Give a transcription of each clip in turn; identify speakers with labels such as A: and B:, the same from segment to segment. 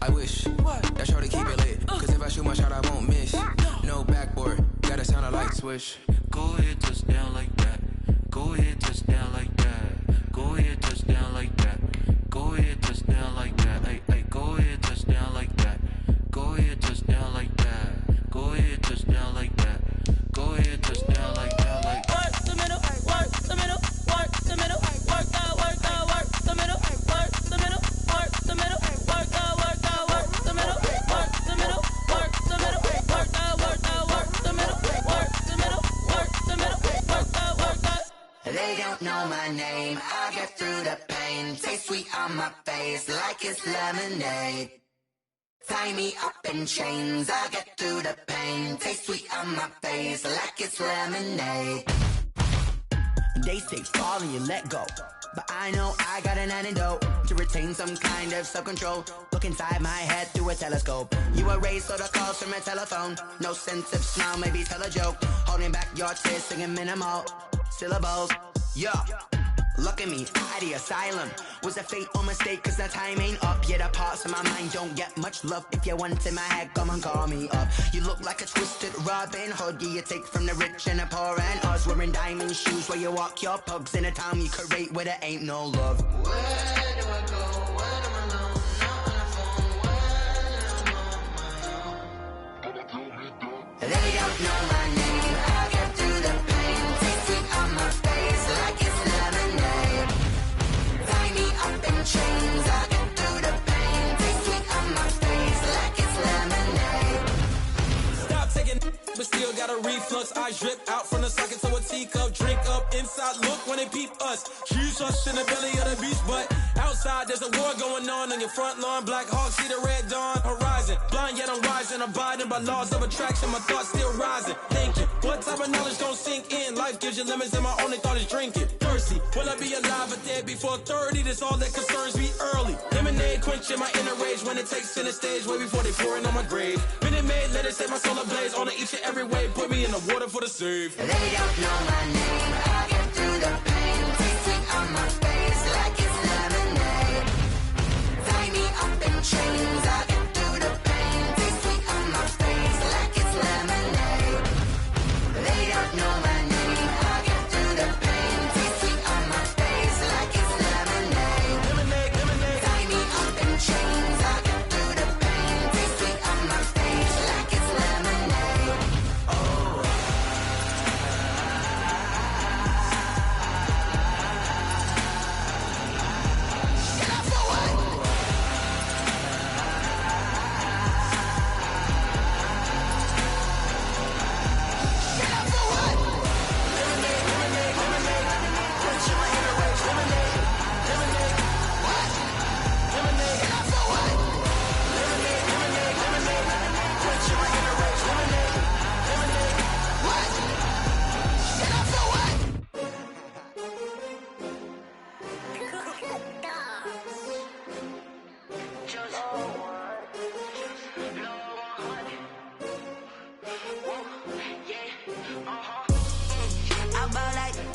A: I wish that shorty keep it lit. Cause if I shoot my shot, I won't miss. No backboard, gotta sound a light switch.
B: Go ahead, touch down like that. Go ahead, touch down like that. Go ahead, touch down like that. Go ahead, touch down like that. Hey, hey, go ahead, touch down like that. Go ahead, touch down like that. Go ahead, touch down like that. Go ahead, touch down like that. Like
C: work the middle, work the middle, work the middle, work the middle, work the middle, work the middle, work the middle, work the middle, work the middle, work the middle, work the middle, work the middle, work the middle, work the.
D: They don't know my name, I get through the pain. Taste sweet on my face like it's lemonade. Tie me up in chains, I get through the pain. Taste sweet on my face like it's lemonade. They say fall and you let go, but I know I got an antidote to retain some kind of self-control. Look inside my head through a telescope. You erase all the calls from a telephone. No sense of smile, maybe tell a joke. Holding back your tears, singing minimal syllables. Yeah, look at me, at the asylum. Was a fate or mistake, cause the time ain't up. Yet the parts of my mind don't get much love. If you want in my head, come and call me up. You look like a twisted Robin Hood. You take from the rich and the poor and us. Wearing diamond shoes where you walk your pugs. In a town you create where there ain't no love. Where do I go? When I'm alone? Not on the phone. When I'm on my own. They don't know my name. I get through the pain. Taste sweet on my face like it's lemonade. Tie me up in chains. I get through the pain. Taste sweet on my face like it's lemonade.
E: Stop taking, but still got a reflux. I drip out from the socket to a teacup. Drink up inside, look when they peep us. She's us in the belly of the beach, but outside there's a war going on your front lawn. Black Hawk see the red dawn horizon. Blind yet I'm rising, abiding by laws of attraction. My thoughts still rising, thinking what type of knowledge don't sink in. Life gives you limits and my only thought is drinking. Thirsty, will I be alive or dead before 30? That's all that concerns me early. Lemonade quenching my inner rage when it takes center stage way before they pour it on my grave. Minute Maid, let it set my soul ablaze on each and every way. Put me in the water for the save.
D: They don't know my name, I get through the pain. Taste sweet on my face like it's lemonade. Tie me up in chains, I get through the pain. Taste sweet on my face like it's lemonade. They don't know my name, I get through the pain. Taste sweet on my face like it's lemonade.
E: Lemonade, lemonade.
D: Tie me up in chains, I get through the pain. Taste sweet on my face like it's lemonade. Oh.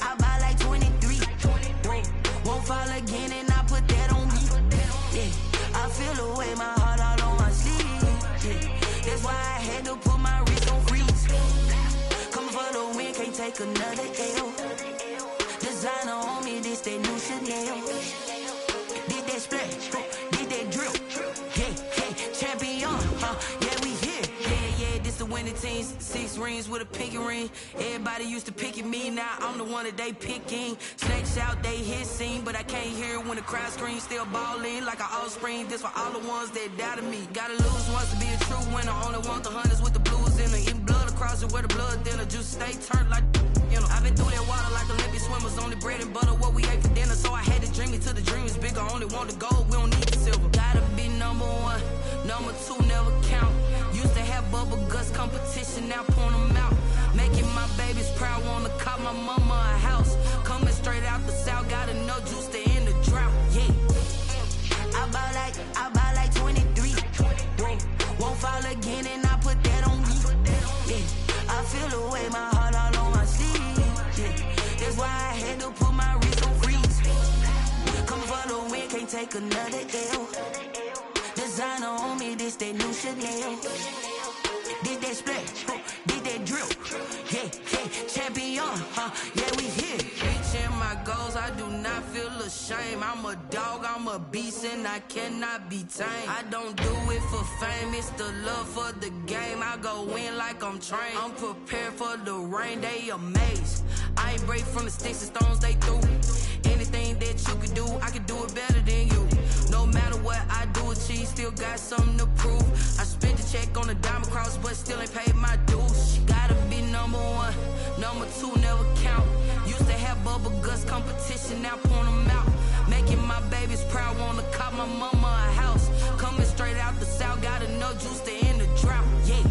F: I buy like 23. Won't fall again and I put that on me. Yeah, I feel the way my heart all on my sleeve. Yeah, that's why I had to put my wrist on freeze. Coming for the win, can't take another L. Designer on me, this that new Chanel. Did that splash, did that drip. Yeah, champion, yeah, we here. Yeah, this the winning teams. 6 rings with a pinky ring. Everybody used to pick at me, now I'm the one that they picking. Snakes out, they hit scene, but I can't hear it when the crowd screams. Still balling like an offspring. This for all the ones that doubted me. Gotta lose once to be a true winner. Only want the hunters with the blues in it. Eating blood across it where the blood thinner. Juice stay turned like, you know. I've been through that water like Olympic swimmers. Only bread and butter, what we ate for dinner. So I had to dream it till the dream is bigger. Only want the gold, we don't need the silver. Gotta be number 1, number 2 never count. Used to have bubble guts competition, now point them out. Making my babies proud, wanna cop my mama a house. Coming straight out the south, gotta know juice to end the drought. Yeah, I buy like 23. Won't fall again and I put that on me. Yeah, I feel the way my heart all on my sleeve. Yeah, that's why I had to put my wrist on freeze. Coming for the win, can't take another L. Designer on me, this that new Chanel. This that splash, this that drip. Yeah, champion, yeah, we here. Reaching my goals, I do not feel ashamed. I'm a dog, I'm a beast, and I cannot be tamed. I don't do it for fame, it's the love for the game. I go in like I'm trained. I'm prepared for the rain, they amazed. I ain't break from the sticks and stones they threw. Anything that you can do, I can do it better than you. No matter what I do, achieve, still got something to prove. I spent the check on the diamond cross, but still ain't paid my dues. She gotta be number one, number two never count. Used to have bubble guts competition, now point them out. Making my babies proud, wanna cop my mama a house. Coming straight out the south, got enough juice to end the drought. Yeah,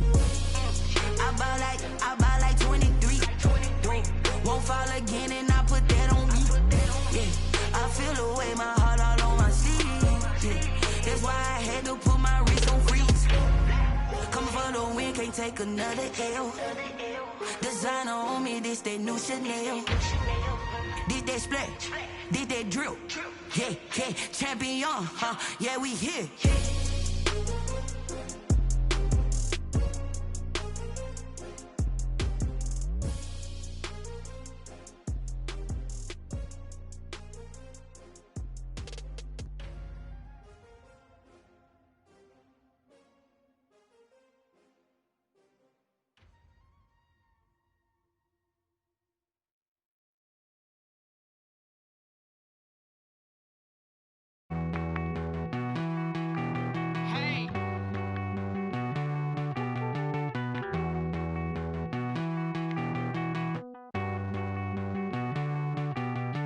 F: I buy like 23. Won't fall again, and I put that on me. Yeah, I feel the way, my heart all on my sleeve. Yeah, that's why I had to put my wrist on freeze. Coming for the win, can't take another L. Designer on me, this that new Chanel. This that splash, this that drip. Yeah, champion, yeah, we here.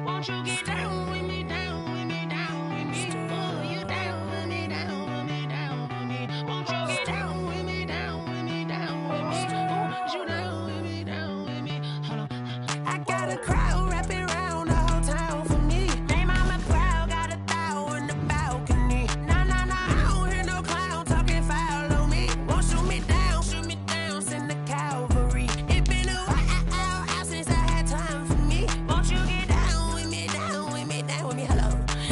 C: Won't you get down with me, down with me, down with me? Oh, you down with me, down with me, down with me. Won't you get down with me, down with me, down with me? Oh, you down with me, down with me? Hold on. I got a crowd wrapping around the whole town for me. They mama proud, got a thou in the balcony. Nah, I don't hear no clown talking foul on me. Won't shoot me down, send the cavalry. It been a while since I had time for me. Won't you get down with me, down with me, down with me? Hello.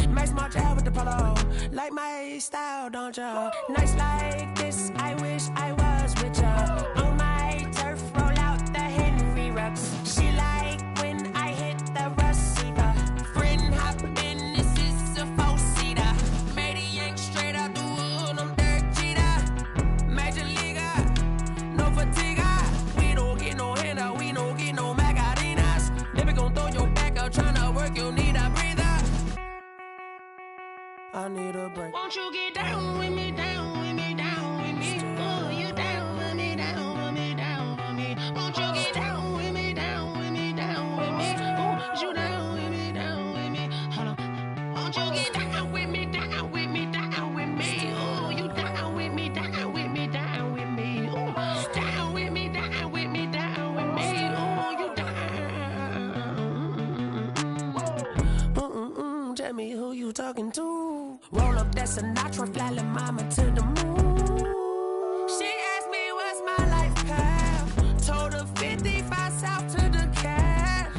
C: Max March out with the polo. Like my style, don't ya? Nights like this, I wish I was with ya. On my turf, roll out the Henry rocks. She like when I hit the receiver. Friend hop in, this is a four-seater. Made a yank straight out the wood, I'm Dirk Jeter. Major leaguer, no fatigue. We don't get no handout, we don't get no Macarinas. Never gon' throw your back out, tryna work, you need a breather. I need a break. Won't you get down with me, down with me, down with me? Oh, you down with me, down with me, down with me? Won't you get down with me, down with me, down with me? Oh, you down with me, down with me? Hold on. Won't you get down with me, down with me, down with me? Oh, you down with me, down with me, down with me? Oh, down with me, down with me, down with me? Oh, you down. Tell me who you talking to. Roll up that Sinatra, fly la mama to the moon. She asked me what's my life path. Told her 55 south to the cash.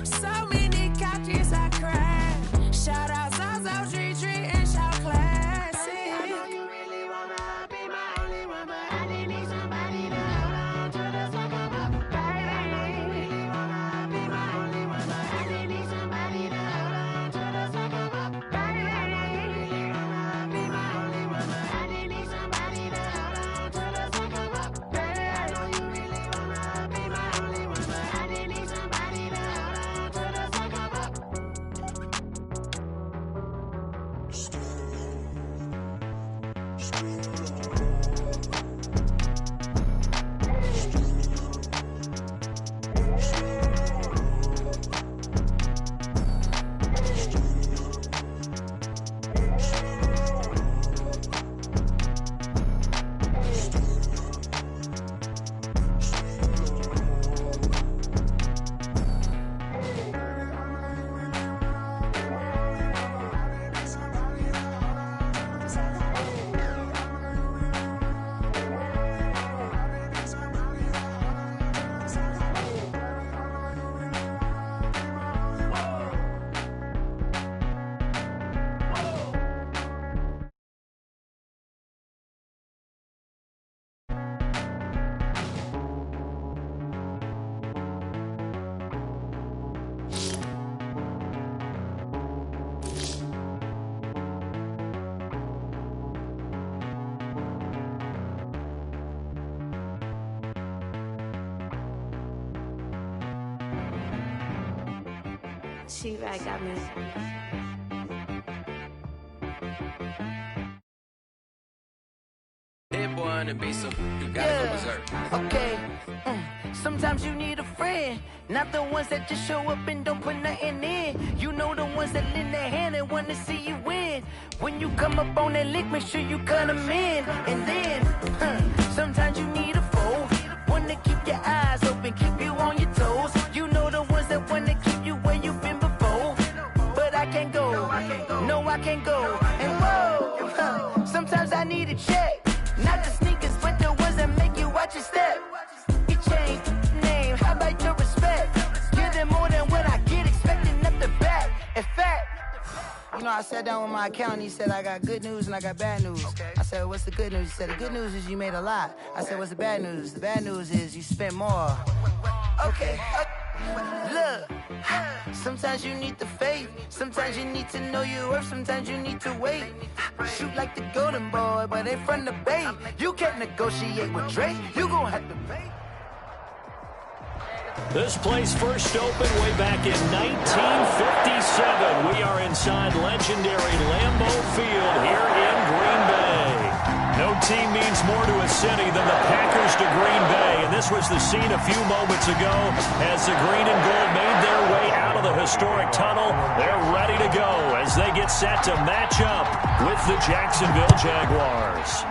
C: So many couches I crashed. Shout out South Street and shout classic. I know you really wanna be my only one, but I didn't need somebody to hold on to the second up. Baby, I know you really wanna be my only one, but I didn't need somebody to hold on to the second up. Baby, I know you really wanna be my only one, but I didn't need somebody to hold on to the second up. Baby, I know you really wanna be my only one, but I didn't need somebody to hold on to the second up. She right got me.
A: Hit boy on the beat, so you gotta go berserk.
F: Okay. Sometimes you need a friend, not the ones that just show up and don't put nothing in. You know the ones that lend their hand and want to see you win. When you come up on that lick, make sure you cut them in. And then, sometimes you need a foe, one to keep your eyes open, keep you on your toes. You know the ones that want to keep you where you've been before. But I can't go, no I can't go. And whoa, sometimes I need a check, not the sneakers, but the ones that make you watch your step. Change name, how about your respect? Give them more than what I get, expecting up the back. In fact, you know, I sat down with my accountant. He said, I got good news and I got bad news. Okay. I said, what's the good news? He said, the good news is you made a lot. I said, what's the bad news? The bad news is you spent more. Okay. Look, sometimes you need the faith, sometimes you need to know your worth, sometimes you need to wait. Shoot like the golden boy, but ain't from the bay. You can't negotiate with Drake, you gon' have to pay.
G: This place first opened way back in 1957. We are inside legendary Lambeau Field here in Green Bay. No team means more to a city than the Packers to Green Bay, and this was the scene a few moments ago as the green and gold made their way out of the historic tunnel. They're ready to go as they get set to match up with the Jacksonville Jaguars.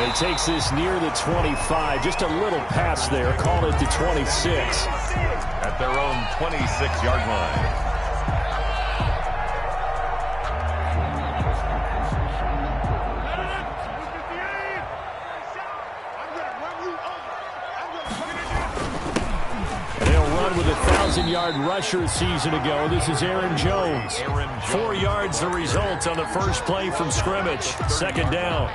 G: He takes this near the 25. Just a little pass there. Call it the 26.
H: At their own 26-yard line.
G: They'll run with a 1,000-yard rusher a season ago. This is Aaron Jones. 4 yards the result on the first play from scrimmage. Second down.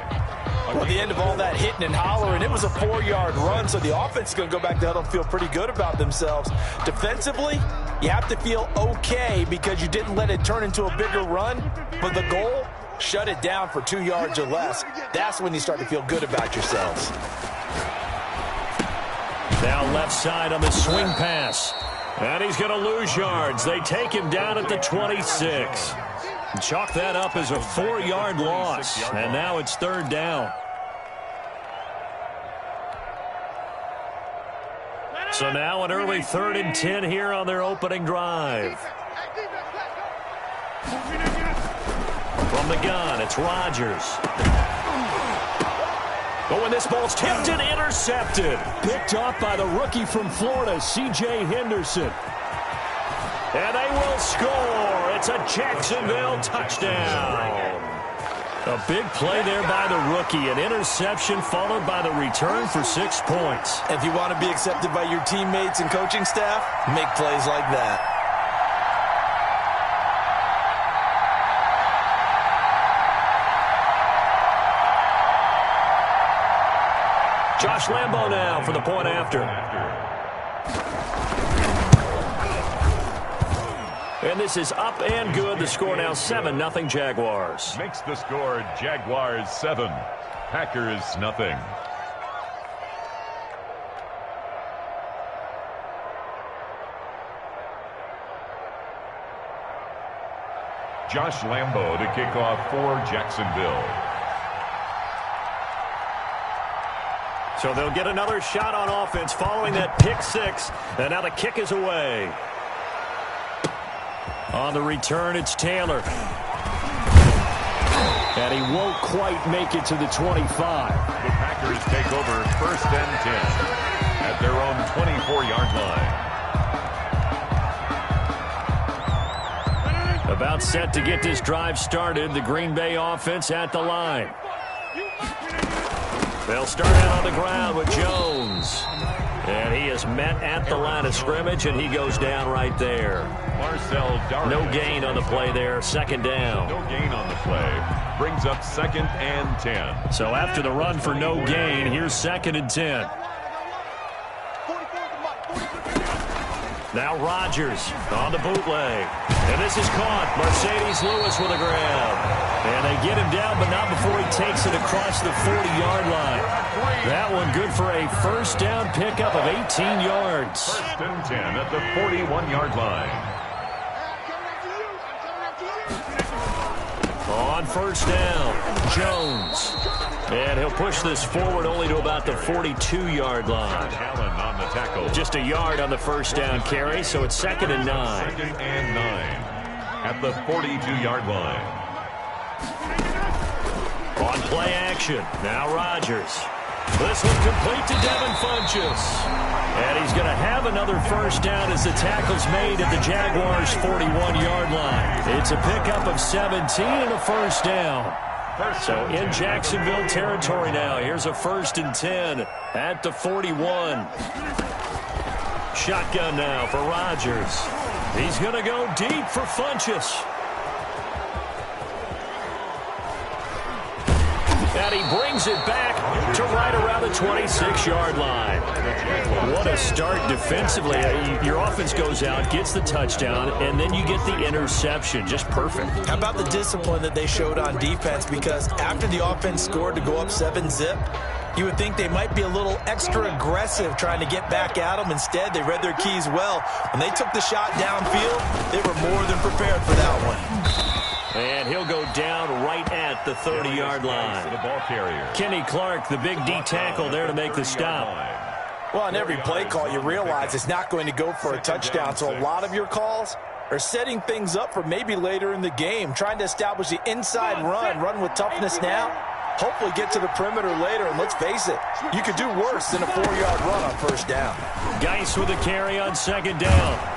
I: At the end of all that hitting and hollering, it was a 4-yard run, so the offense is going to go back to huddle and feel pretty good about themselves. Defensively, you have to feel okay because you didn't let it turn into a bigger run, but the goal, shut it down for 2 yards or less. That's when you start to feel good about yourselves.
G: Now left side on the swing pass, and he's going to lose yards. They take him down at the 26. Chalk that up as a 4-yard loss, and now it's third down. So now an early 3rd and 10 here on their opening drive. From the gun, it's Rodgers. Oh, and this ball's tipped and intercepted. Picked off by the rookie from Florida, C.J. Henderson. And they will score. It's a Jacksonville touchdown. A big play there by the rookie. An interception followed by the return for 6 points.
I: If you want to be accepted by your teammates and coaching staff, make plays like that.
G: Josh Lambeau now for the point after. And this is up and good. The score now 7-0 Jaguars.
H: Makes the score Jaguars 7, Packers nothing. Josh Lambeau to kick off for Jacksonville.
G: So they'll get another shot on offense following that pick six. And now the kick is away. On the return, it's Taylor. And he won't quite make it to the 25.
H: The Packers take over 1st and 10 at their own 24-yard line.
G: About set to get this drive started. The Green Bay offense at the line. They'll start out on the ground with Jones. And he is met at the line of scrimmage, and he goes down right there.
H: Marcel Darwin.
G: No gain on the play there. Second down.
H: No gain on the play. Brings up 2nd and 10.
G: So after the run for no gain, here's 2nd and 10. Now Rodgers on the bootleg. And this is caught. Mercedes Lewis with a grab. And they get him down, but not before he takes it across the 40-yard line. That one good for a first down pickup of 18 yards.
H: First and 10 at the 41-yard line.
G: On first down, Jones. And he'll push this forward only to about the 42-yard line.
H: Allen on the tackle.
G: Just a yard on the first down carry, so it's 2nd and 9.
H: 2nd and 9 at the 42-yard line.
G: On play action, now Rodgers. This one complete to Devin Funchess. And he's going to have another first down as the tackle's made at the Jaguars' 41-yard line. It's a pickup of 17 and a first down. So in Jacksonville territory now. Here's a 1st and 10 at the 41. Shotgun now for Rodgers. He's going to go deep for Funchess. And he brings it back to right around the 26-yard line. What a start defensively. Your offense goes out, gets the touchdown, and then you get the interception. Just perfect.
I: How about the discipline that they showed on defense? Because after the offense scored to go up 7-zip, you would think they might be a little extra aggressive trying to get back at them. Instead, they read their keys well. When they took the shot downfield, they were more than prepared for that one.
G: And he'll go down right at the 30-yard line.
H: The ball carrier.
G: Kenny Clark, the big D tackle there to make the stop.
I: Well, on every play call, you realize it's not going to go for a touchdown. So a lot of your calls are setting things up for maybe later in the game, trying to establish the inside run with toughness now, hopefully get to the perimeter later. And let's face it, you could do worse than a 4-yard run on first down.
G: Geis with a carry on 2nd down.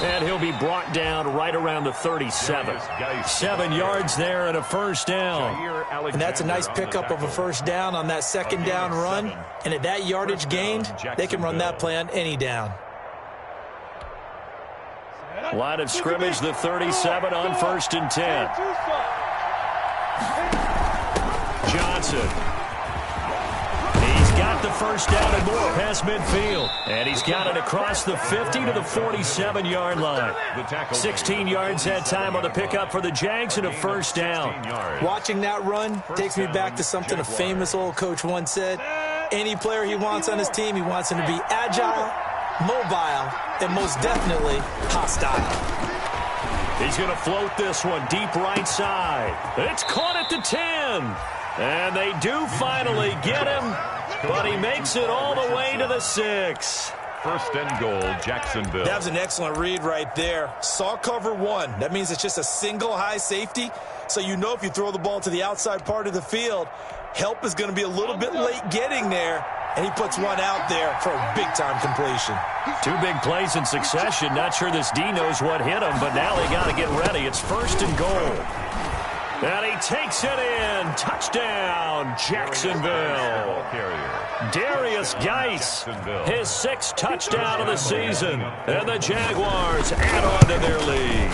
G: And he'll be brought down right around the 37. 7 yards there and a first down.
I: And that's a nice pickup of a first down on that 2nd down run. And at that yardage gained, they can run that play on any down.
G: Line of scrimmage, the 37 on 1st and 10. Johnson. He's got the first down and more past midfield. And he's got it across the 50 to the 47-yard line. 16 yards that time on the pickup for the Jags and a first down.
I: Watching that run takes me back to something a famous old coach once said. Any player he wants on his team, he wants him to be agile, mobile, and most definitely hostile.
G: He's going to float this one deep right side. It's caught at the 10. And they do finally get him, but he makes it all the way to the 6.
H: First and goal, Jacksonville.
I: That was an excellent read right there. Saw cover 1. That means it's just a single high safety. So you know if you throw the ball to the outside part of the field, help is going to be a little bit late getting there. And he puts one out there for a big-time completion.
G: 2 big plays in succession. Not sure this D knows what hit him, but now they got to get ready. It's 1st and goal. And he takes it in. Touchdown, Jacksonville. Darius Geis, his 6th touchdown of the season. And the Jaguars add on to their lead.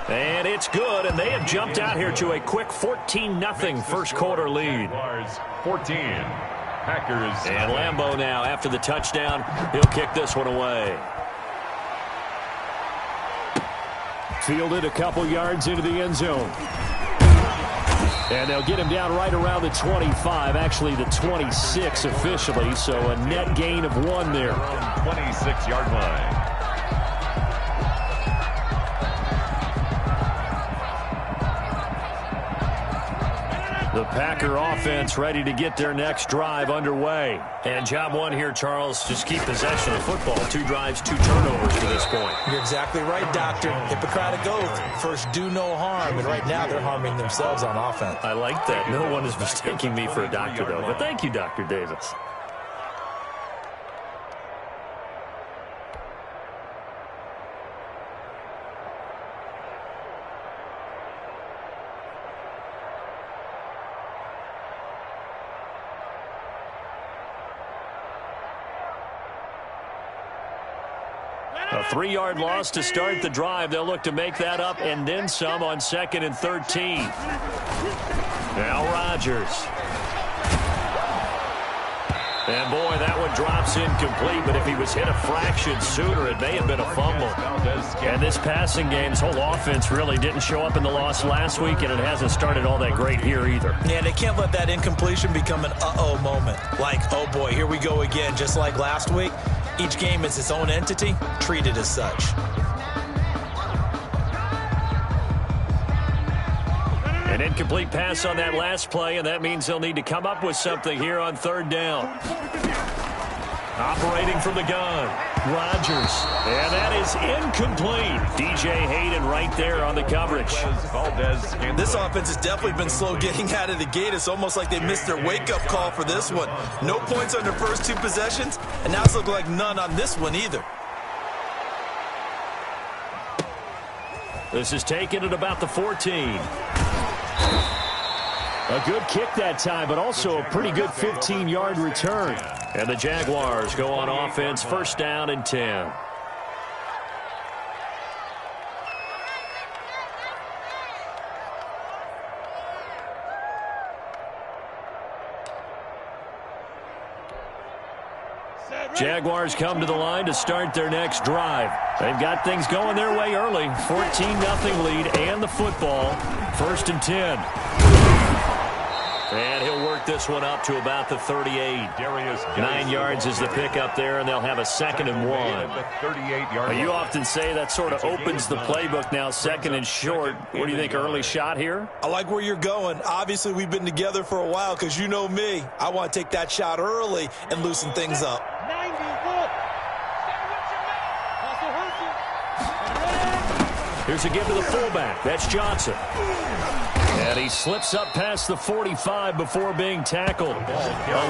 G: And it's good, and they have jumped out here to a quick 14-0 first quarter lead.
H: 14. Packers.
G: And Lambeau now, after the touchdown, he'll kick this one away. Fielded a couple yards into the end zone. And they'll get him down right around the 25, actually the 26 officially, so a net gain of 1 there.
H: 26-yard line.
G: The Packer offense ready to get their next drive underway. And job 1 here, Charles, just keep possession of the football. 2 drives, 2 turnovers to this point.
I: You're exactly right, Doctor. Hippocratic oath. First, do no harm. And right now, they're harming themselves on offense.
G: I like that. No one is mistaking me for a doctor, though. But thank you, Dr. Davis. A 3-yard loss to start the drive. They'll look to make that up and then some on 2nd and 13. Now Rodgers. And, boy, that one drops incomplete, but if he was hit a fraction sooner, it may have been a fumble. And this passing game's whole offense really didn't show up in the loss last week, and it hasn't started all that great here either.
I: Yeah, they can't let that incompletion become an uh-oh moment. Like, oh, boy, here we go again, just like last week. Each game is its own entity, treated as such.
G: An incomplete pass on that last play, and that means they'll need to come up with something here on third down. Operating from the gun, Rodgers. And that is incomplete. DJ Hayden right there on the coverage.
I: This offense has definitely been slow getting out of the gate. It's almost like they missed their wake-up call for this one. No points on their first two possessions, and now it's looking like none on this one either.
G: This is taken at about the 14. A good kick that time, but also a pretty good 15-yard return. And the Jaguars go on offense, first down and 10. Jaguars come to the line to start their next drive. They've got things going their way early. 14-0 lead and the football. First and 10. And he'll work this one up to about the 38. 9 yards is the pickup there, and they'll have a 2nd and 1. You often say that sort of opens the playbook now, 2nd and short. What do you think, early shot here?
I: I like where you're going. Obviously, we've been together for a while because you know me. I want to take that shot early and loosen things up.
G: Here's a give to the fullback. That's Johnson. And he slips up past the 45 before being tackled.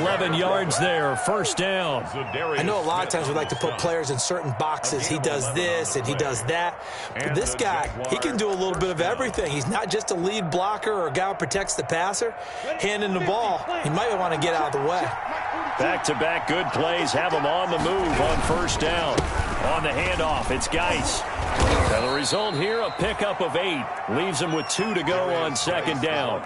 G: 11 yards there, first down.
I: I know a lot of times we like to put players in certain boxes. He does this and he does that. But this guy, he can do a little bit of everything. He's not just a lead blocker or a guy who protects the passer. Handing the ball, he might want to get out of the way.
G: Back-to-back good plays have him on the move on first down. On the handoff, it's Geis. And the result here, a pickup of 8. Leaves him with 2 to go on second down.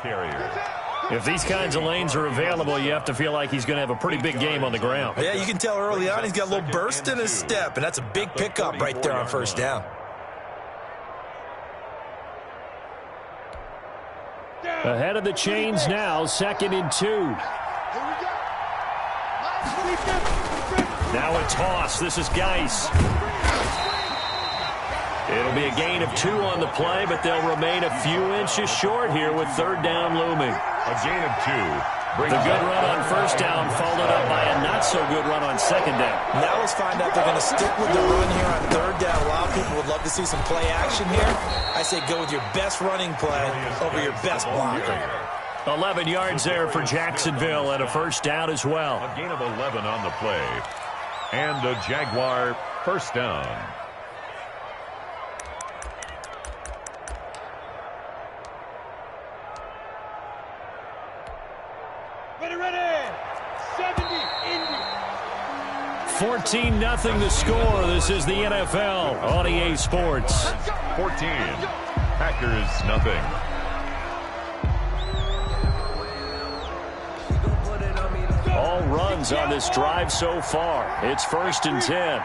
G: If these kinds of lanes are available, you have to feel like he's going to have a pretty big game on the ground.
I: Yeah, you can tell early on he's got a little burst in his step, and that's a big pickup right there on first down.
G: Ahead of the chains now, 2nd and 2. Now a toss. This is Geis. It'll be a gain of 2 on the play, but they'll remain a few inches short here with third down looming.
H: A gain of 2.
G: The good run on first down followed up by a not-so-good run on second down.
I: Now let's find out if they're going to stick with the run here on third down. A lot of people would love to see some play action here. I say go with your best running play over your best blocker.
G: 11 yards there for Jacksonville and a first down as well.
H: A gain of 11 on the play. And a Jaguar first down.
J: Ready. 70, Indy.
G: 14-0 the score. This is the NFL on EA Sports.
H: 14. Packers nothing.
G: All runs on this drive so far. It's first and 10.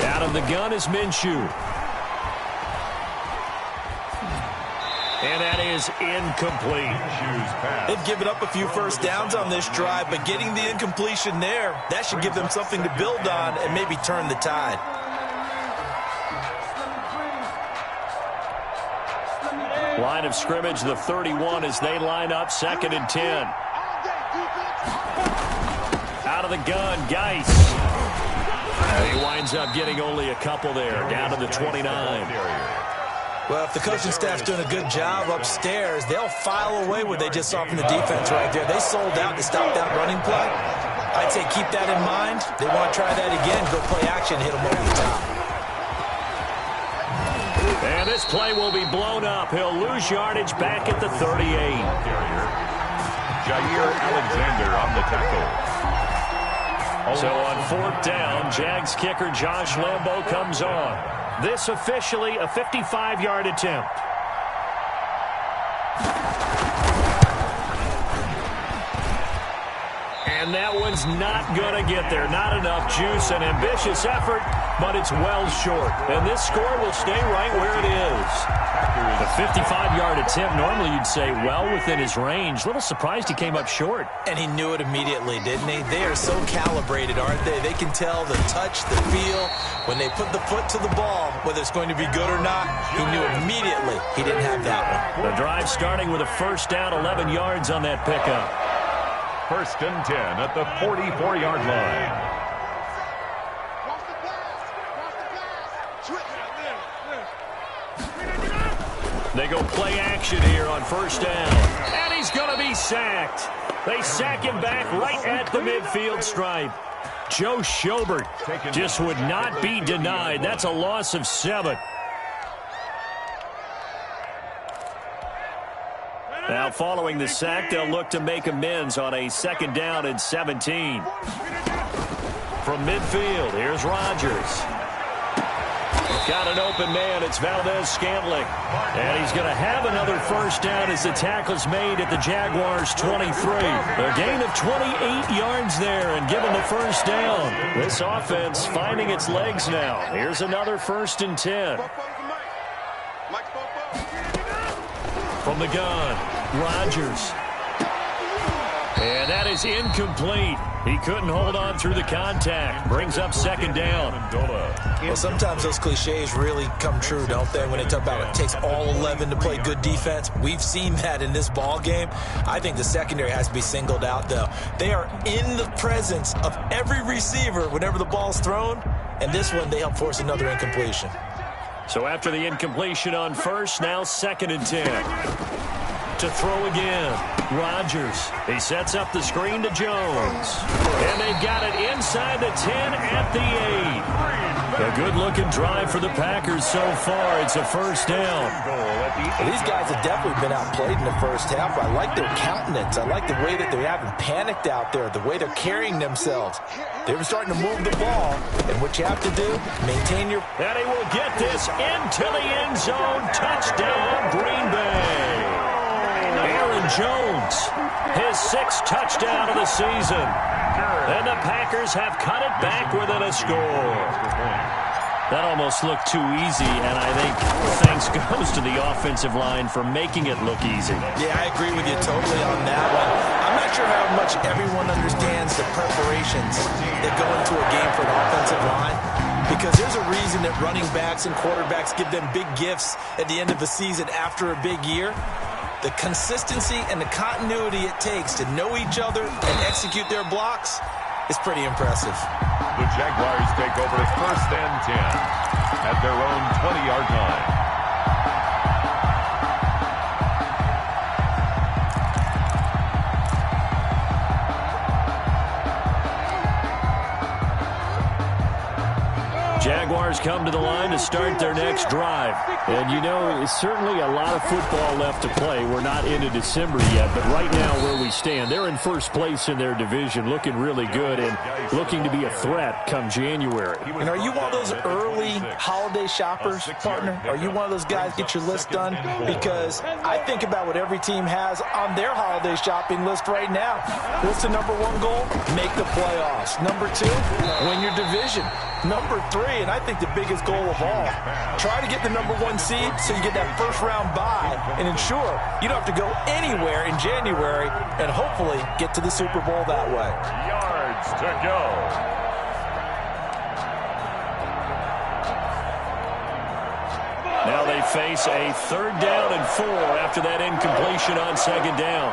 G: Out of the gun is Minshew. And that is incomplete.
I: They've given up a few first downs on this drive, but getting the incompletion there, that should give them something to build on and maybe turn the tide.
G: Line of scrimmage, the 31 as they line up, 2nd and 10. Out of the gun, Geis. He winds up getting only a couple there, down to the 29.
I: Well, if the coaching staff's doing a good job upstairs, they'll file away what they just saw from the defense right there. They sold out to stop that running play. I'd say keep that in mind. They want to try that again, go play action, hit them over the top.
G: And this play will be blown up. He'll lose yardage back at the 38.
H: Jair Alexander on the tackle.
G: So on fourth down, Jags kicker Josh Lambo comes on. This officially a 55-yard attempt. And that one's not going to get there. Not enough juice. An ambitious effort, but it's well short. And this score will stay right where it is. The 55-yard attempt, normally you'd say well within his range. Little surprised he came up short.
I: And he knew it immediately, didn't he? They are so calibrated, aren't they? They can tell the touch, the feel. When they put the foot to the ball, whether it's going to be good or not, he knew immediately he didn't have that one.
G: The drive starting with a first down, 11 yards on that pickup.
H: First and 10 at the 44-yard line.
G: They go play action here on first down. And he's going to be sacked. They sack him back right at the midfield stripe. Joe Schobert just would not be denied. That's a loss of 7. Now following the sack, they'll look to make amends on a second down and 17. From midfield, here's Rodgers. Got an open man. It's Valdez-Scantling. And he's going to have another first down as the tackle's made at the Jaguars' 23. A gain of 28 yards there and give him the first down. This offense finding its legs now. Here's another first and 10. From the gun, Rodgers. And that is incomplete. He couldn't hold on through the contact. Brings up second down.
I: Well, sometimes those cliches really come true, don't they? When they talk about it takes all 11 to play good defense. We've seen that in this ball game. I think the secondary has to be singled out, though. They are in the presence of every receiver whenever the ball's thrown. And this one, they help force another incompletion.
G: So after the incompletion on first, now second and 10. To throw again, Rodgers. He sets up the screen to Jones. And they've got it inside the 10 at the 8. A good-looking drive for the Packers so far. It's a first down.
I: Well, these guys have definitely been outplayed in the first half. I like their countenance. I like the way that they haven't panicked out there, the way they're carrying themselves. They were starting to move the ball, and what you have to do, maintain your...
G: And he will get this into the end zone. Touchdown, Green Bay. Aaron Jones, his 6th touchdown of the season. And the Packers have cut it back within a score. That almost looked too easy, and I think thanks goes to the offensive line for making it look easy.
I: Yeah, I agree with you totally on that one. I'm not sure how much everyone understands the preparations that go into a game for an offensive line, because there's a reason that running backs and quarterbacks give them big gifts at the end of the season after a big year. The consistency and the continuity it takes to know each other and execute their blocks is pretty impressive.
H: The Jaguars take over first and 10 at their own 20-yard line.
G: Jaguars come to the line to start their next drive. And, you know, it's certainly a lot of football left to play. We're not into December yet, but right now where we stand, they're in first place in their division, looking really good and looking to be a threat come January.
I: And are you one of those early holiday shoppers, partner? Are you one of those guys get your list done? Because I think about what every team has on their holiday shopping list right now. What's the number 1 goal? Make the playoffs. Number 2, win your division. Number 3, and I think the biggest goal of all, try to get the number 1 seed so you get that first-round bye and ensure you don't have to go anywhere in January and hopefully get to the Super Bowl that way.
H: Yards to go.
G: Now they face a 3rd down and 4 after that incompletion on second down.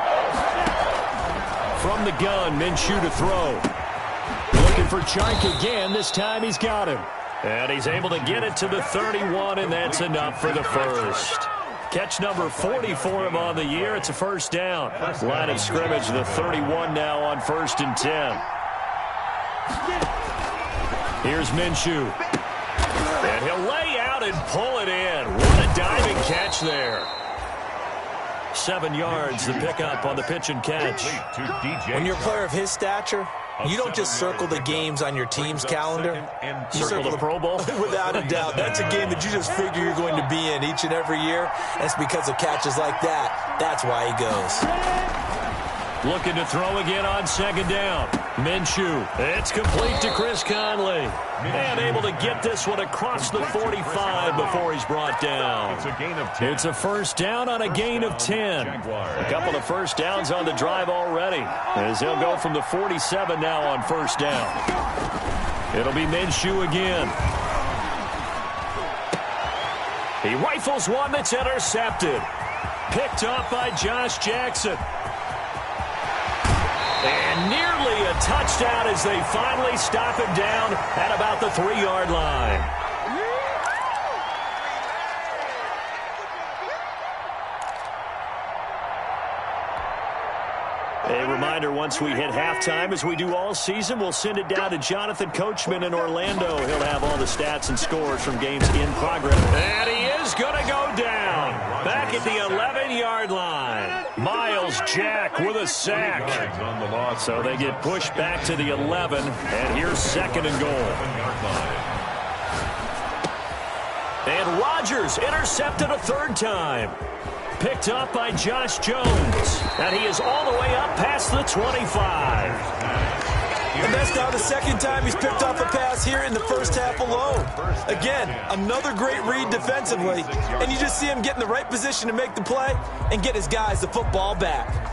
G: From the gun, Minshew to throw. Looking for Chark again. This time he's got him. And he's able to get it to the 31, and that's enough for the first. Catch number 40 for him on the year. It's a first down. Line of scrimmage, the 31 now on first and 10. Here's Minshew. And he'll lay out and pull it in. What a diving catch there. 7 yards, the pickup on the pitch and catch.
I: When you're a player of his stature, you don't just circle the games on your team's calendar.
G: You circle the Pro Bowl?
I: Without a doubt. That's a game that you just figure you're going to be in each and every year. And it's because of catches like that. That's why he goes.
G: Looking to throw again on second down. Minshew. It's complete to Chris Conley. And able to get this one across the 45 before he's brought down.
H: It's a gain of 10.
G: It's a first down on a gain of 10. A couple of first downs on the drive already, as he'll go from the 47 now on first down. It'll be Minshew again. He rifles one that's intercepted. Picked up by Josh Jackson. And nearly a touchdown as they finally stop him down at about the 3-yard line. A reminder, once we hit halftime, as we do all season, we'll send it down to Jonathan Coachman in Orlando. He'll have all the stats and scores from games in progress. And he is going to go down. Back at the 11-yard line. Miles Jack with a sack. So they get pushed back to the 11, and here's second and goal. And Rodgers intercepted a third time. Picked up by Josh Jones. And he is all the way up past the 25.
I: And that's now the second time he's picked up a pass here in the first half alone. Again, another great read defensively. And you just see him get in the right position to make the play and get his guys the football back.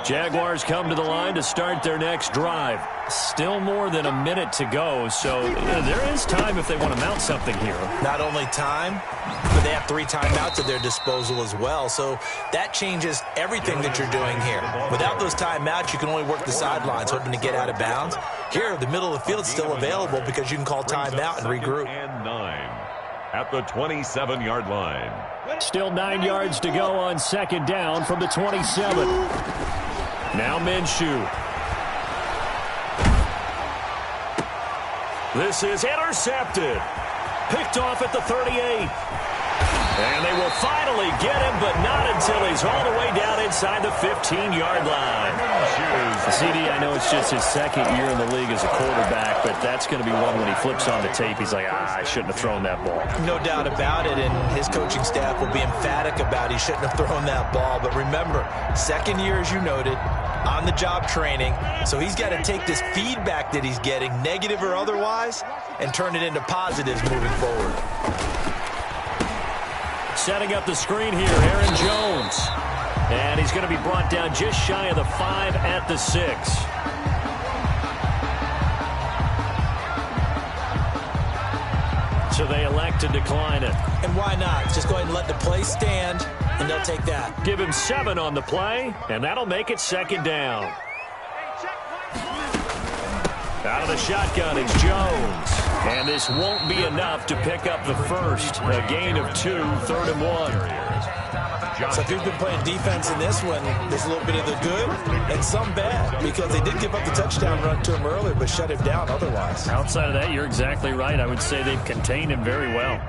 G: Jaguars come to the line to start their next drive. Still more than a minute to go, so there is time if they want to mount something here.
I: Not only time, but they have 3 timeouts at their disposal as well, so that changes everything that you're doing here. Without those timeouts, you can only work the sidelines, hoping to get out of bounds. Here, the middle of the field is still available because you can call timeout and regroup.
H: And 9 at the 27-yard line.
G: Still 9 yards to go on second down from the 27. Now Minshew. This is intercepted. Picked off at the 38. And they will finally get him, but not until he's all the way down inside the 15-yard line. CD, I know it's just his second year in the league as a quarterback, but that's going to be one when he flips on the tape. He's like, I shouldn't have thrown that ball.
I: No doubt about it, and his coaching staff will be emphatic about he shouldn't have thrown that ball. But remember, second year, as you noted, on-the-job training, so he's got to take this feedback that he's getting, negative or otherwise, and turn it into positives moving forward.
G: Setting up the screen here, Aaron Jones. And he's going to be brought down just shy of the 5 at the 6. So they elect to decline it.
I: And why not? Just go ahead and let the play stand, and they'll take that.
G: Give him 7 on the play, and that'll make it second down. Out of the shotgun, it's Jones. And this won't be enough to pick up the first. A gain of 2, 3rd and 1.
I: So if you've been playing defense in this one, there's a little bit of the good and some bad, because they did give up the touchdown run to him earlier, but shut him down otherwise.
G: Outside of that, you're exactly right. I would say they've contained him very well.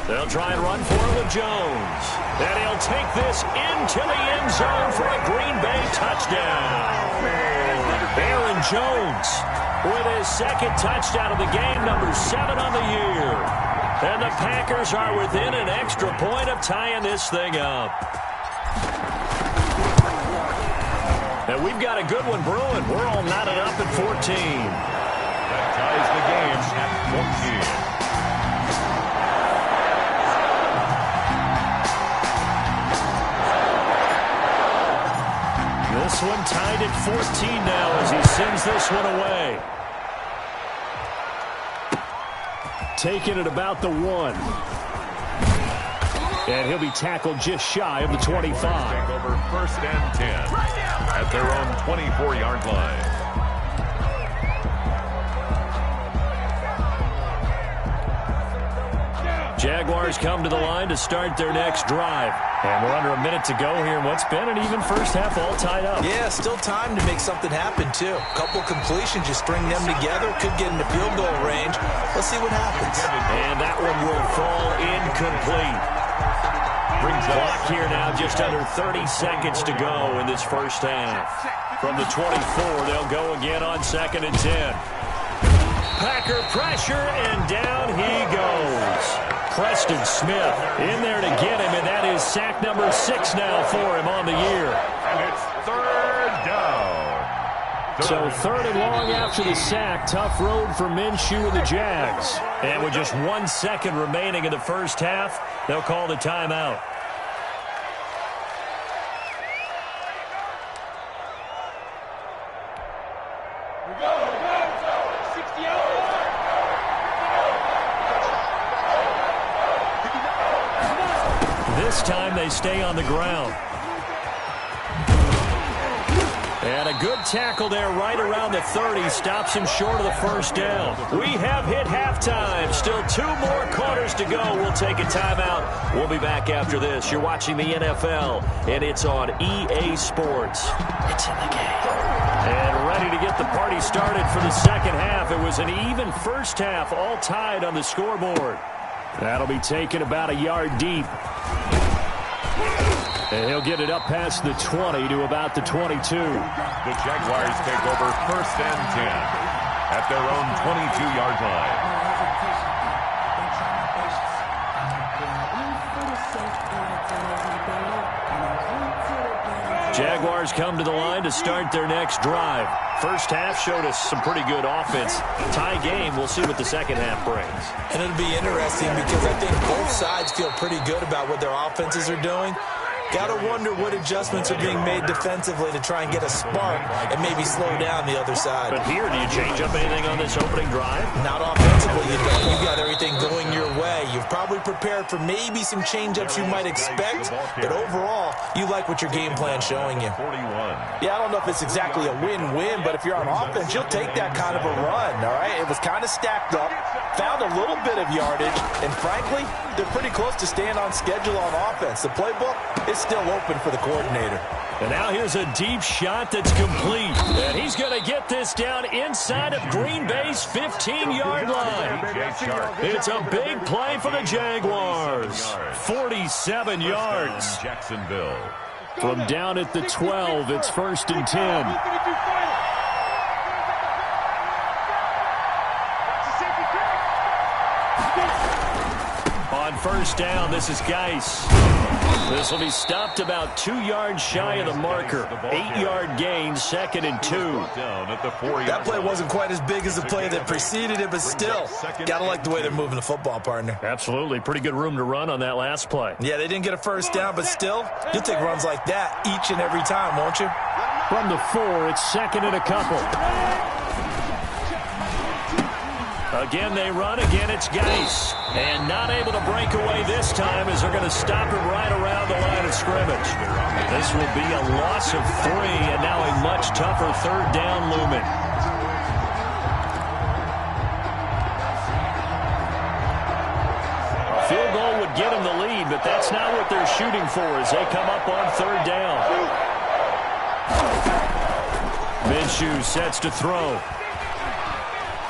G: They'll try and run for it with Jones. And he'll take this into the end zone for a Green Bay touchdown. Aaron Jones with his second touchdown of the game, number 7 on the year. And the Packers are within an extra point of tying this thing up. And we've got a good one brewing. We're all knotted up at 14.
H: That ties the game at 14.
G: This one tied at 14 now as he sends this one away. Taking it about the 1. And he'll be tackled just shy of the 25.
H: Over 1st and 10 at their own 24-yard line.
G: Jaguars come to the line to start their next drive. And we're under a minute to go here in what's been an even first half, all tied up.
I: Yeah, still time to make something happen, too. A couple completions, just string them together. Could get into field goal range. Let's see what happens.
G: And that one will fall incomplete. Clock here now, just under 30 seconds to go in this first half. From the 24, they'll go again on 2nd and 10. Packer pressure, and down he goes. Preston Smith in there to get him, and that is sack number 6 now for him on the year.
H: And it's third down.
G: So third and long after the sack. Tough road for Minshew and the Jags. And with just 1 second remaining in the first half, they'll call the timeout. This time they stay on the ground. And a good tackle there right around the 30. Stops him short of the first down. We have hit halftime. Still 2 more quarters to go. We'll take a timeout. We'll be back after this. You're watching the NFL, and it's on EA Sports. It's in the game. And ready to get the party started for the second half. It was an even first half, all tied on the scoreboard. That'll be taken about a yard deep. And he'll get it up past the 20 to about the 22.
H: The Jaguars take over first and 10 at their own 22-yard line.
G: Jaguars come to the line to start their next drive. First half showed us some pretty good offense. Tie game. We'll see what the second half brings.
I: And it'll be interesting because I think both sides feel pretty good about what their offenses are doing. Got to wonder what adjustments are being made defensively to try and get a spark and maybe slow down the other side.
G: But here, do you change up anything on this opening drive?
I: Not offensively, you don't. You got everything going your way. You've probably prepared for maybe some change-ups you might expect, but overall, you like what your game plan's showing you.
H: 41.
I: Yeah, I don't know if it's exactly a win-win, but if you're on offense, you'll take that kind of a run, all right? It was kind of stacked up, found a little bit of yardage, and frankly, they're pretty close to staying on schedule on offense. The playbook is still open for the coordinator.
G: And now here's a deep shot that's complete. And he's going to get this down inside of Green Bay's 15-yard line. It's a big play for the Jaguars. 47 yards.
H: Jacksonville.
G: From down at the 12, it's first and 10. On first down, this is Geis. This will be stopped about 2 yards shy of the marker. 8-yard gain, second and 2.
I: That play wasn't quite as big as the play that preceded it, but still, got to like the way they're moving the football, partner.
G: Absolutely. Pretty good room to run on that last play.
I: Yeah, they didn't get a first down, but still, you'll take runs like that each and every time, won't you?
G: From the 4, it's second and a couple. Again, they run. Again, it's Geis. And not able to break away this time as they're going to stop him right around the line of scrimmage. This will be a loss of 3, and now a much tougher third down looming. A field goal would get them the lead, but that's not what they're shooting for as they come up on third down. Minshew sets to throw.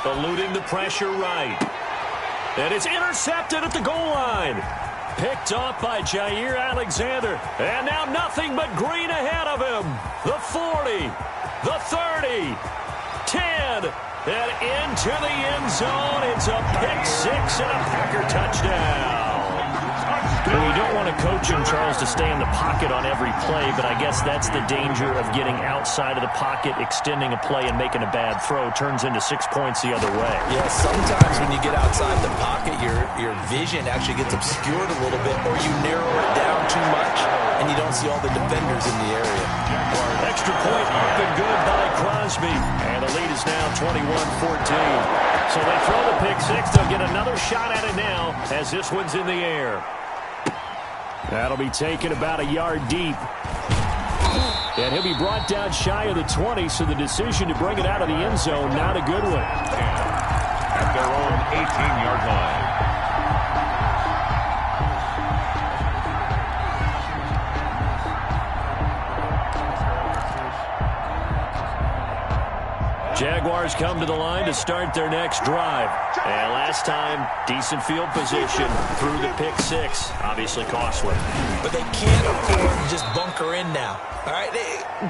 G: Eluding the pressure right. And it's intercepted at the goal line. Picked off by Jair Alexander. And now nothing but green ahead of him. The 40, the 30, 10, and into the end zone. It's a pick 6 and a Packer touchdown. Well, you don't want to coach him, Charles, to stay in the pocket on every play, but I guess that's the danger of getting outside of the pocket, extending a play, and making a bad throw. Turns into 6 points the other way.
I: Yeah, sometimes when you get outside the pocket, your vision actually gets obscured a little bit, or you narrow it down too much, and you don't see all the defenders in the area.
G: Extra point up and good by Crosby, and the lead is now 21-14. So they throw the pick 6. They'll get another shot at it now as this one's in the air. That'll be taken about a yard deep. And he'll be brought down shy of the 20, so the decision to bring it out of the end zone, not a good one.
H: At their own 18-yard line.
G: Jaguars come to the line to start their next drive. And last time, decent field position through the pick six. Obviously costly.
I: But they can't afford to just bunker in now. All right,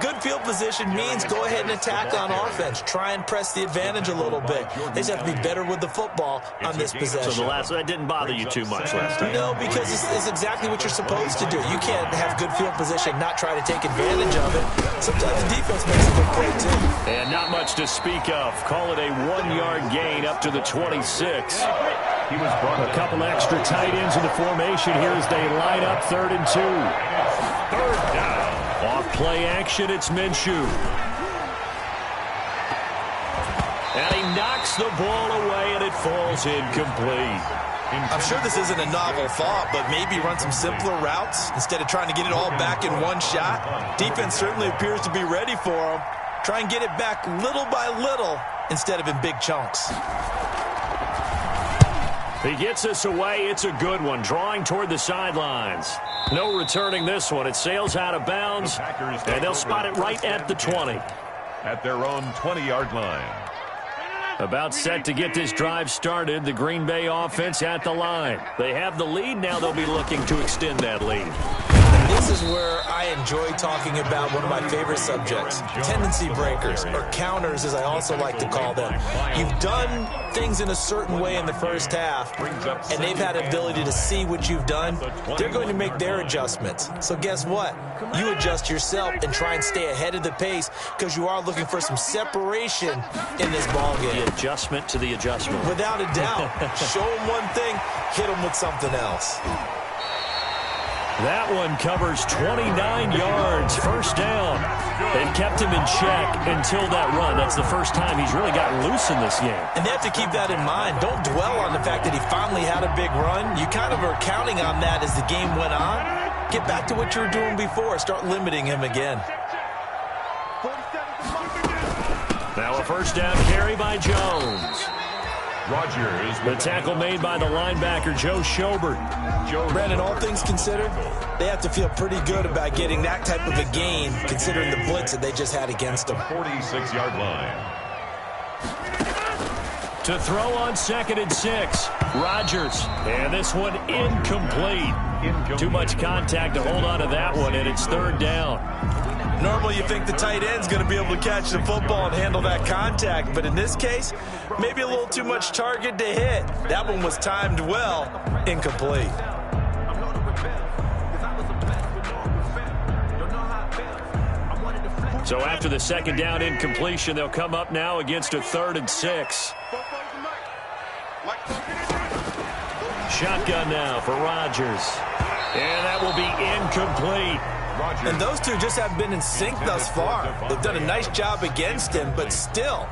I: good field position means go ahead and attack on offense. Try and press the advantage a little bit. They just have to be better with the football on this possession.
G: So that didn't bother you too much last time?
I: No, because it's exactly what you're supposed to do. You can't have good field position, not try to take advantage of it. Sometimes the defense makes a good play, too.
G: And not much to speak of. Call it a 1-yard gain up to the 26. A couple extra tight ends in the formation here as they line up 3rd and 2. 3rd down. Off play action, it's Minshew. And he knocks the ball away, and it falls incomplete.
I: I'm sure this isn't a novel thought, but maybe run some simpler routes instead of trying to get it all back in one shot. Defense certainly appears to be ready for him. Try and get it back little by little instead of in big chunks.
G: He gets us away. It's a good one. Drawing toward the sidelines. No returning this one. It sails out of bounds, and they'll spot it right at the 20.
H: At their own 20-yard line.
G: About set to get this drive started. The Green Bay offense at the line. They have the lead. Now they'll be looking to extend that lead.
I: This is where I enjoy talking about one of my favorite subjects, tendency breakers, or counters as I also like to call them. You've done things in a certain way in the first half, and they've had the ability to see what you've done. They're going to make their adjustments. So guess what? You adjust yourself and try and stay ahead of the pace because you are looking for some separation in this ball game.
G: The adjustment to the adjustment.
I: Without a doubt. Show them one thing, hit them with something else.
G: That one covers 29 yards, 1st down. They've kept him in check until that run. That's the first time he's really gotten loose in this game.
I: And they have to keep that in mind. Don't dwell on the fact that he finally had a big run. You kind of are counting on that as the game went on. Get back to what you were doing before. Start limiting him again.
G: Now a 1st down carry by Jones. The tackle made by the linebacker, Joe Schobert.
I: Brandon, all things considered, they have to feel pretty good about getting that type of a gain, considering the blitz that they just had against them.
H: 46-yard line.
G: To throw on 2nd and 6, Rodgers. And this one incomplete. Too much contact to hold on to that one, and it's 3rd down.
I: Normally you think the tight end's going to be able to catch the football and handle that contact, but in this case, maybe a little too much target to hit. That one was timed well, incomplete.
G: So after the 2nd down incompletion, they'll come up now against a 3rd and 6. Shotgun now for Rodgers. And that will be incomplete.
I: And those two just have been in sync thus far. They've done a nice job against him, but still,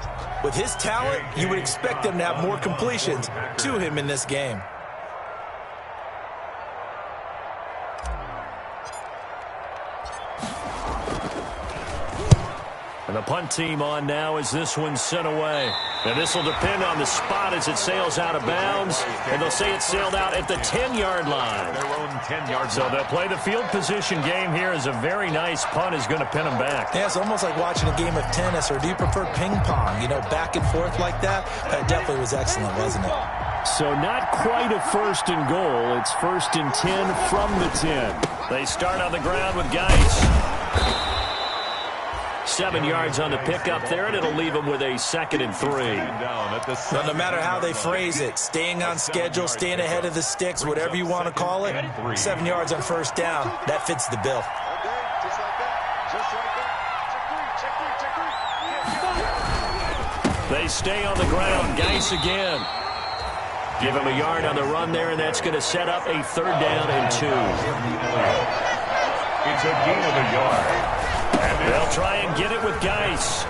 I: with his talent, you would expect them to have more completions to him in this game.
G: And the punt team on now as this one's sent away. And this will depend on the spot as it sails out of bounds. And they'll say it sailed out at the 10-yard line. So they'll play the field position game here as a very nice punt is going to pin them back.
I: Yeah, it's almost like watching a game of tennis, or do you prefer ping pong? You know, back and forth like that? That definitely was excellent, wasn't it?
G: So not quite a 1st and goal. It's 1st and 10 from the 10. They start on the ground with Geis. 7 yards on the pickup there, and it'll leave them with a 2nd and 3.
I: Well, no matter how they phrase it, staying on schedule, staying ahead of the sticks, whatever you want to call it, 7 yards on 1st down, that fits the bill.
G: They stay on the ground. Geis again. Give him a yard on the run there, and that's going to set up a 3rd down and 2.
H: It's a gain of a yard.
G: They'll try and get it with Geis.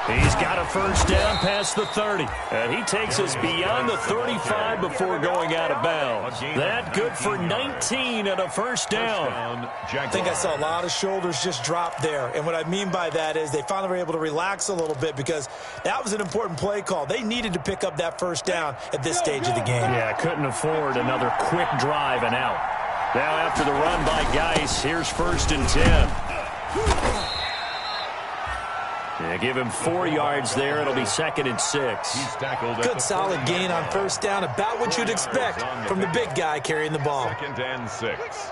G: He's got a 1st down past the 30. And he takes us beyond the 35 before going out of bounds. That good for 19 and a 1st down.
I: I think I saw a lot of shoulders just drop there. And what I mean by that is they finally were able to relax a little bit because that was an important play call. They needed to pick up that 1st down at this stage of the game.
G: Yeah, couldn't afford another quick drive and out. Now after the run by Geis, here's 1st and 10. Yeah, give him 4 yards there. It'll be 2nd and 6.
H: He's tackled.
I: Good solid gain on first down, about what you'd expect from the big guy carrying the ball.
H: 2nd and 6.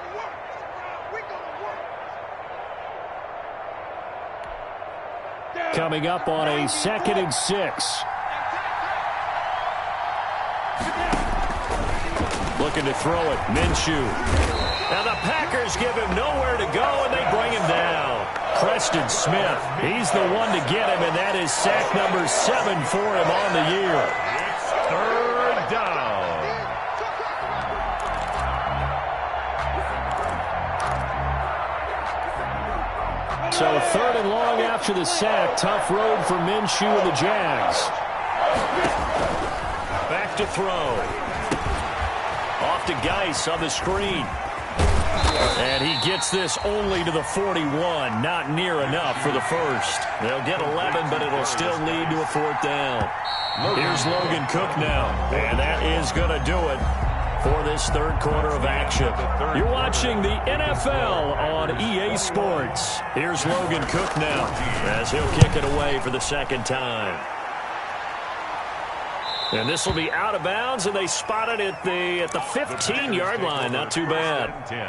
G: Coming up on a 2nd and 6. Looking to throw it. Minshew. Now the Packers give him nowhere to go, and they bring him down. Preston Smith. He's the one to get him, and that is sack number 7 for him on the year.
H: It's 3rd down.
G: So 3rd and long after the sack. Tough road for Minshew and the Jags. Back to throw. Off to Geis on the screen. And he gets this only to the 41. Not near enough for the first. They'll get 11, but it'll still lead to a 4th down. Here's Logan Cook now. And that is going to do it for this 3rd quarter of action. You're watching the NFL on EA Sports. Here's Logan Cook now as he'll kick it away for the 2nd time. And this will be out of bounds, and they spot it at the 15-yard line. Not too bad.
H: 10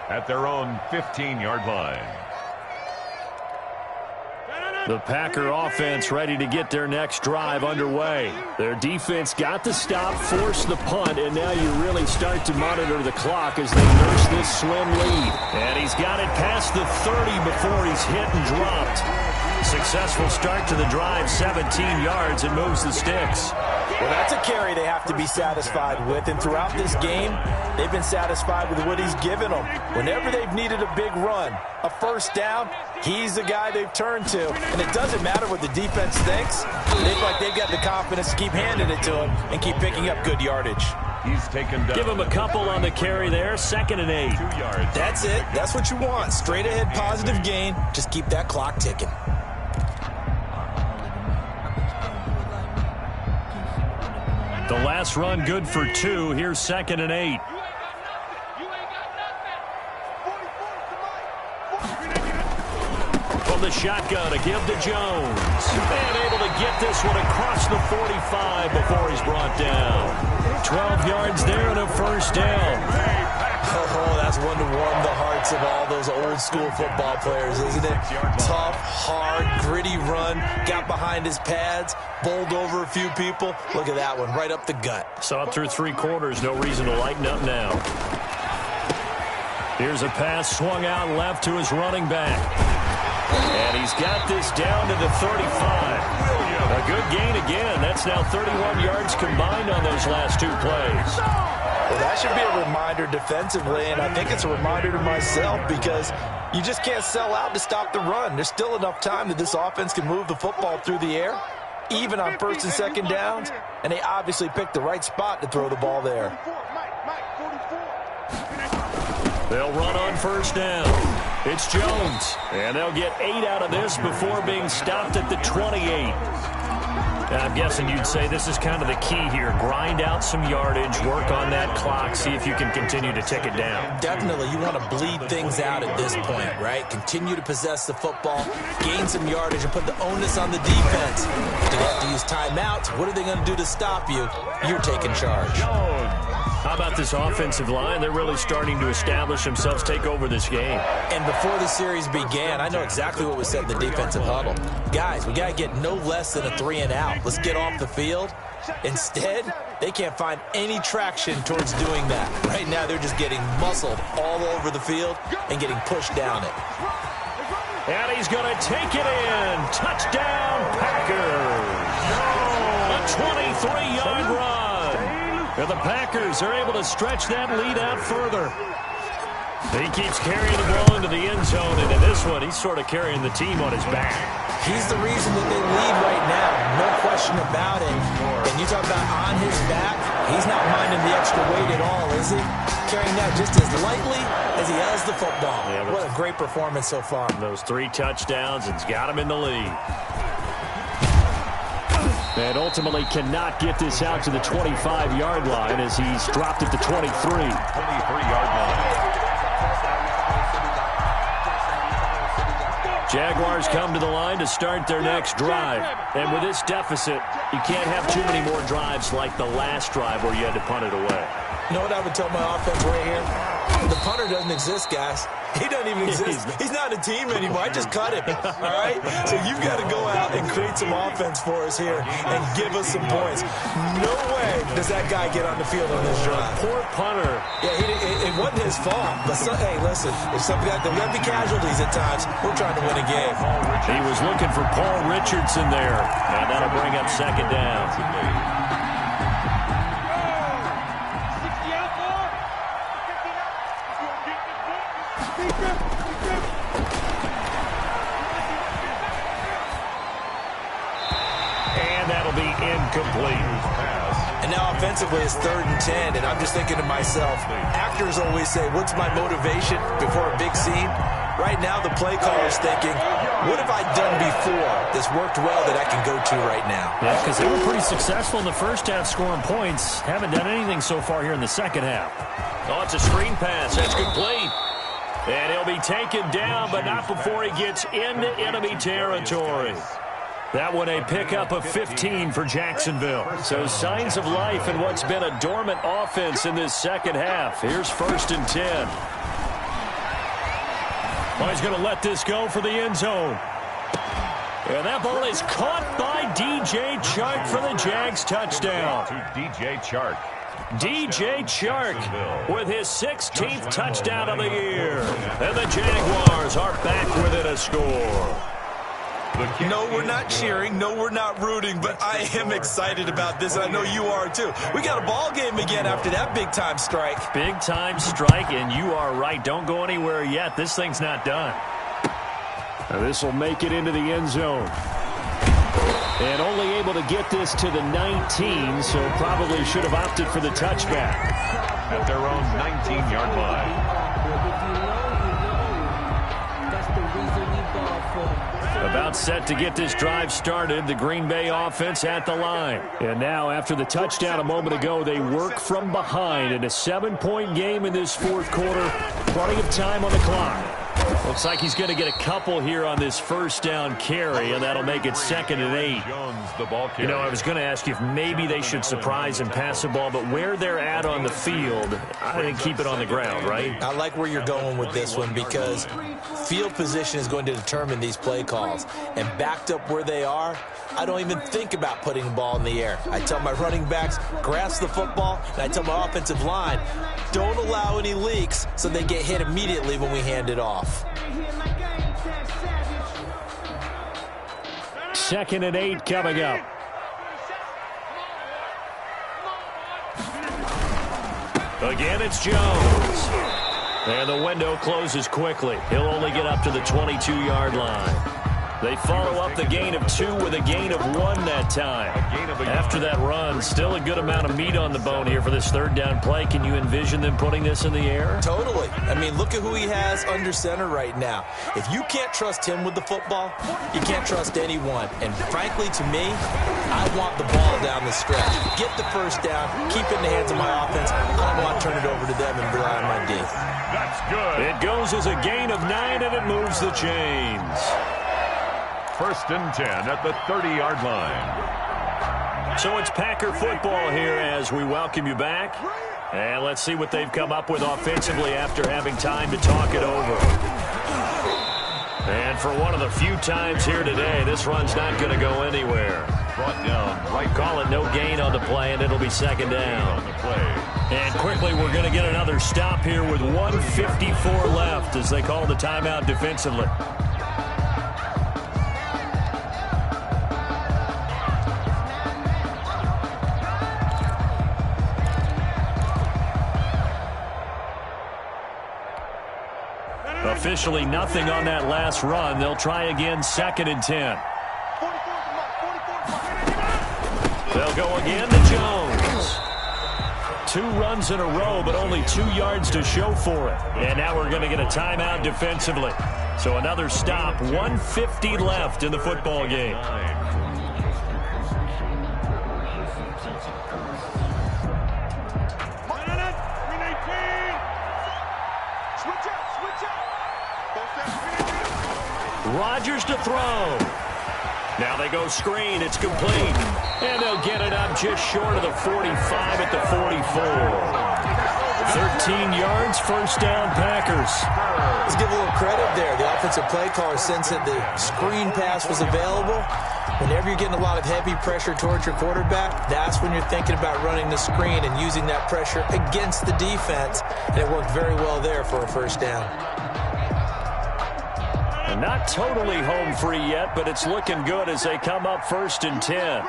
H: at their own 15-yard line.
G: The Packer offense ready to get their next drive underway. Their defense got the stop, forced the punt, and now you really start to monitor the clock as they nurse this slim lead. And he's got it past the 30 before he's hit and dropped. Successful start to the drive, 17 yards, and moves the sticks.
I: Well, that's a carry they have to be satisfied with, and throughout this game, they've been satisfied with what he's given them. Whenever they've needed a big run, a 1st down, he's the guy they've turned to. And it doesn't matter what the defense thinks. They feel like they've got the confidence to keep handing it to him and keep picking up good yardage.
H: He's taken down.
G: Give him a couple on the carry there, 2nd and 8.
H: 2 yards.
I: That's it. That's what you want. Straight ahead positive gain. Just keep that clock ticking.
G: The last run good for 2. Here's 2nd and 8. From the shotgun, a give to Jones. And able to get this one across the 45 before he's brought down. 12 yards there and a 1st down.
I: Oh, that's one to warm the hearts of all those old school football players, isn't it? Tough, hard, gritty run, got behind his pads, bowled over a few people. Look at that one, right up the gut.
G: Saw it through 3 quarters, no reason to lighten up now. Here's a pass swung out left to his running back. And he's got this down to the 35. A good gain again. That's now 31 yards combined on those last 2 plays.
I: Well, that should be a reminder defensively, and I think it's a reminder to myself because you just can't sell out to stop the run. There's still enough time that this offense can move the football through the air, even on 1st and 2nd downs, and they obviously picked the right spot to throw the ball there.
G: They'll run on 1st down. It's Jones, and they'll get 8 out of this before being stopped at the 28. I'm guessing you'd say this is kind of the key here. Grind out some yardage, work on that clock, see if you can continue to tick it down.
I: Definitely, you want to bleed things out at this point, right? Continue to possess the football, gain some yardage, and put the onus on the defense. Do they have to use timeouts? What are they going to do to stop you? You're taking charge.
G: How about this offensive line? They're really starting to establish themselves, take over this game.
I: And before the series began, I know exactly what was said in the defensive huddle. Guys, we got to get no less than a 3 and out. Let's get off the field. Instead, they can't find any traction towards doing that. Right now, they're just getting muscled all over the field and getting pushed down it.
G: And he's going to take it in. Touchdown, Packers. A 23-yard run. And the Packers are able to stretch that lead out further. He keeps carrying the ball into the end zone, and in this one, he's sort of carrying the team on his back.
I: He's the reason that they lead right now, no question about it. And you talk about on his back, he's not minding the extra weight at all, is he? Carrying that just as lightly as he has the football. Yeah, what a great performance so far.
G: Those 3 touchdowns, it's got him in the lead. And ultimately cannot get this out to the 25-yard line as he's dropped at the 23. 23-yard line. Jaguars come to the line to start their next drive. And with this deficit, you can't have too many more drives like the last drive where you had to punt it away.
I: You know what I would tell my offense right here? The punter doesn't exist, guys. He doesn't even exist. He's not a team anymore. I just cut him, all right? So you've got to go out and create some offense for us here and give us some points. No way does that guy get on the field on this drive.
G: Poor punter.
I: Yeah, it wasn't his fault. But, hey, listen, if something got to be casualties at times, we're trying to win a game.
G: He was looking for Paul Richardson there, and that'll bring up second down. And that'll be incomplete.
I: And now offensively it's 3rd and 10, and I'm just thinking to myself, actors always say, what's my motivation before a big scene? Right now the play caller's thinking, what have I done before that's worked well that I can go to right now?
G: Yeah, because they were pretty successful in the first half scoring points. Haven't done anything so far here in the second half. Oh, it's a screen pass. That's complete. And he'll be taken down, but not before he gets into enemy territory. That one a pickup of 15 for Jacksonville. So signs of life in what's been a dormant offense in this second half. Here's 1st and 10. Oh, he's going to let this go for the end zone. And that ball is caught by DJ Chark for the Jags touchdown.
H: To DJ Chark.
G: DJ Chark with his 16th touchdown of the year. And the Jaguars are back within a score.
I: No, we're not cheering. No, we're not rooting. But I am excited about this, and I know you are too. We got a ball game again after that big-time strike.
G: Big-time strike, and you are right. Don't go anywhere yet. This thing's not done. Now this will make it into the end zone. And only able to get this to the 19, so probably should have opted for the touchback.
H: At their own 19-yard line.
G: About set to get this drive started, the Green Bay offense at the line. And now, after the touchdown a moment ago, they work from behind in a 7-point game in this 4th quarter. Plenty of time on the clock. Looks like he's going to get a couple here on this 1st down carry, and that'll make it 2nd and 8.
H: Jones, the ball carrier.
G: You know, I was going to ask you if maybe they should surprise and pass the ball, but where they're at on the field, I think keep it on the ground, right?
I: I like where you're going with this one because field position is going to determine these play calls. And backed up where they are, I don't even think about putting the ball in the air. I tell my running backs, grasp the football, and I tell my offensive line, don't allow any leaks so they get hit immediately when we hand it off.
G: 2nd and 8 coming up. Again, it's Jones. And the window closes quickly. He'll only get up to the 22-yard line. They follow up the gain of 2 with a gain of 1 that time. After that run, still a good amount of meat on the bone here for this 3rd down play. Can you envision them putting this in the air?
I: Totally. I mean, look at who he has under center right now. If you can't trust him with the football, you can't trust anyone. And frankly, to me, I want the ball down the stretch. Get the 1st down, keep it in the hands of my offense. I don't want to turn it over to them and rely on my D.
H: That's good.
G: It goes as a gain of 9, and it moves the chains.
H: 1st and 10 at the 30-yard line.
G: So it's Packer football here as we welcome you back. And let's see what they've come up with offensively after having time to talk it over. And for one of the few times here today, this run's not going to go anywhere.
H: Brought down right.
G: Call it no gain on the play, and it'll be 2nd down.
H: On the play.
G: And quickly, we're going to get another stop here with 1:54 left as they call the timeout defensively. Officially nothing on that last run. They'll try again, 2nd and 10. They'll go again to Jones. 2 runs in a row, but only 2 yards to show for it. And now we're going to get a timeout defensively. So another stop, 1:50 left in the football game. Rodgers to throw. Now they go screen. It's complete. And they'll get it up just short of the 45 at the 44. 13 yards, first down, Packers.
I: Let's give a little credit there. The offensive play caller sensed that the screen pass was available. Whenever you're getting a lot of heavy pressure towards your quarterback, that's when you're thinking about running the screen and using that pressure against the defense. And it worked very well there for a first down.
G: And not totally home free yet, but it's looking good as they come up 1st and 10.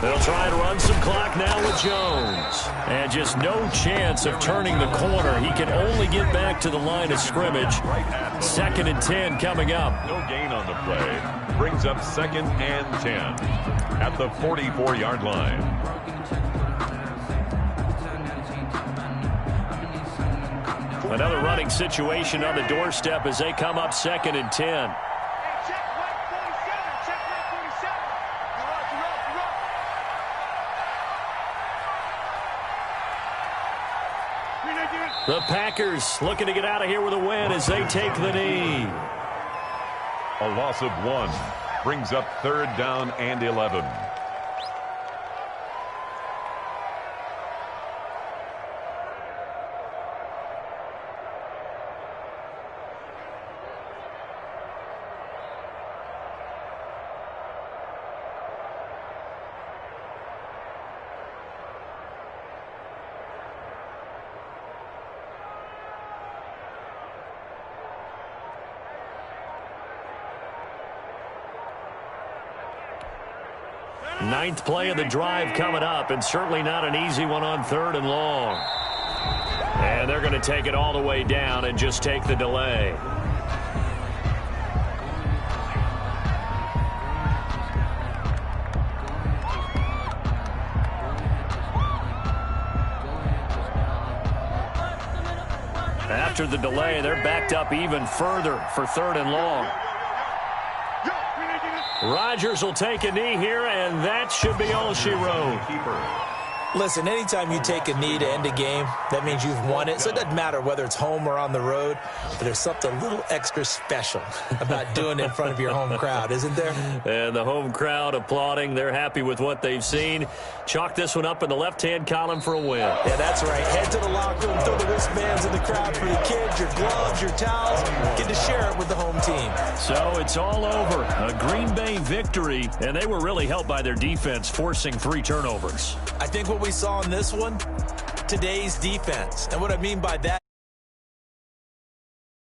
G: They'll try and run some clock now with Jones. And just no chance of turning the corner. He can only get back to the line of scrimmage. 2nd and 10 coming up.
H: No gain on the play. Brings up 2nd and 10 at the 44-yard line.
G: Another running situation on the doorstep as they come up 2nd and 10. The Packers looking to get out of here with a win as they take the knee.
H: A loss of 1 brings up 3rd down and 11.
G: Ninth play of the drive coming up, and certainly not an easy one on 3rd and long. And they're going to take it all the way down and just take the delay. After the delay, they're backed up even further for 3rd and long. Rodgers will take a knee here, and that should be all she wrote.
I: Listen, anytime you take a knee to end a game, that means you've won it. So it doesn't matter whether it's home or on the road, but there's something a little extra special about doing it in front of your home crowd, isn't there?
G: And the home crowd applauding. They're happy with what they've seen. Chalk this one up in the left-hand column for a win.
I: Yeah, that's right. Head to the locker room, throw the wristbands in the crowd for the kids, your gloves, your towels. Get to share it with the home team.
G: So it's all over. A Green Bay victory, and they were really helped by their defense, forcing 3 turnovers.
I: I think what we saw in this one, today's defense. And what I mean by that,